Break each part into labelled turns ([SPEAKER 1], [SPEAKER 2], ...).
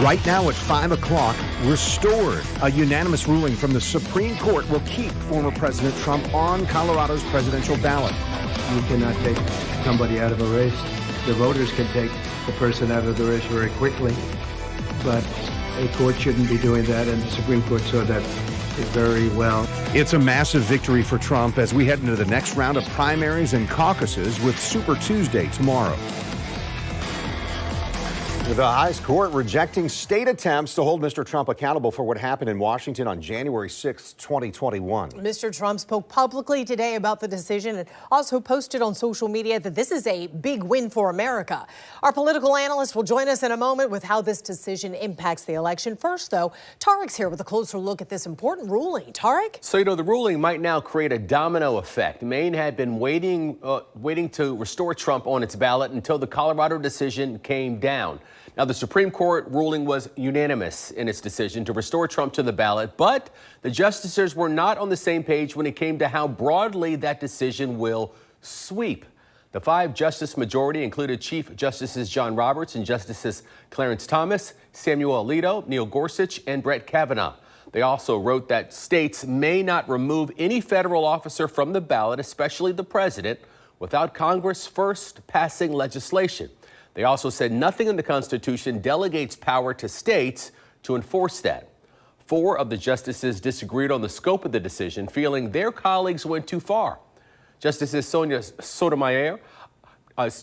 [SPEAKER 1] Right now at 5 o'clock, restored. A unanimous ruling from the Supreme Court will keep former President Trump on Colorado's presidential ballot.
[SPEAKER 2] You cannot take somebody out of a race. The voters can take the person out of the race very quickly, but a court shouldn't be doing that, and the Supreme Court saw that very well.
[SPEAKER 1] It's a massive victory for Trump as we head into the next round of primaries and caucuses with Super Tuesday tomorrow. The highest court rejecting state attempts to hold Mr. Trump accountable for what happened in Washington on January 6, 2021.
[SPEAKER 3] Mr. Trump spoke publicly today about the decision and also posted on social media that this is a big win for America. Our political analyst will join us in a moment with how this decision impacts the election. First, though, Tarek's here with a closer look at this important ruling. Tarek?
[SPEAKER 4] So, the ruling might now create a domino effect. Maine had been waiting to restore Trump on its ballot until the Colorado decision came down. Now, the Supreme Court ruling was unanimous in its decision to restore Trump to the ballot, but the justices were not on the same page when it came to how broadly that decision will sweep. The 5-justice majority included Chief Justices John Roberts and Justices Clarence Thomas, Samuel Alito, Neil Gorsuch, and Brett Kavanaugh. They also wrote that states may not remove any federal officer from the ballot, especially the president, without Congress first passing legislation. They also said nothing in the Constitution delegates power to states to enforce that. 4 of the justices disagreed on the scope of the decision, feeling their colleagues went too far. Justices Sonia Sotomayor,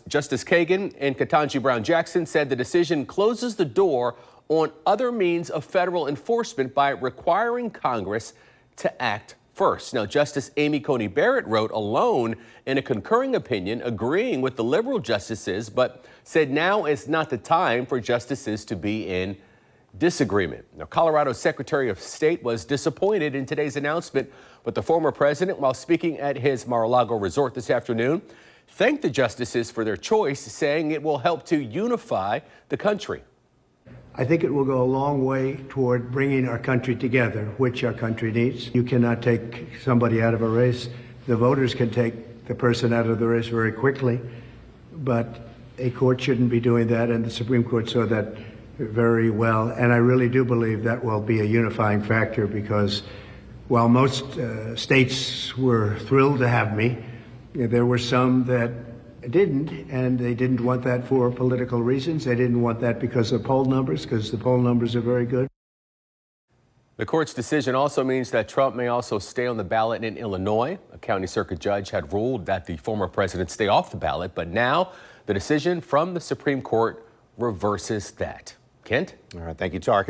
[SPEAKER 4] Justice Kagan, and Ketanji Brown Jackson said the decision closes the door on other means of federal enforcement by requiring Congress to act first. Now, Justice Amy Coney Barrett wrote alone in a concurring opinion, agreeing with the liberal justices, but said now is not the time for justices to be in disagreement. Now, Colorado's Secretary of State was disappointed in today's announcement, but the former president, while speaking at his Mar-a-Lago resort this afternoon, thanked the justices for their choice, saying it will help to unify the country.
[SPEAKER 2] I think it will go a long way toward bringing our country together, which our country needs. You cannot take somebody out of a race. The voters can take the person out of the race very quickly, but a court shouldn't be doing that, and the Supreme Court saw that very well. And I really do believe that will be a unifying factor, because while most states were thrilled to have me, there were some that didn't, and they didn't want that for political reasons. They didn't want that because of poll numbers, because the poll numbers are very good.
[SPEAKER 4] The court's decision also means that Trump may also stay on the ballot in Illinois. A county circuit judge had ruled that the former president stay off the ballot, but now the decision from the Supreme Court reverses that. Kent?
[SPEAKER 1] All right, thank you, Tarek.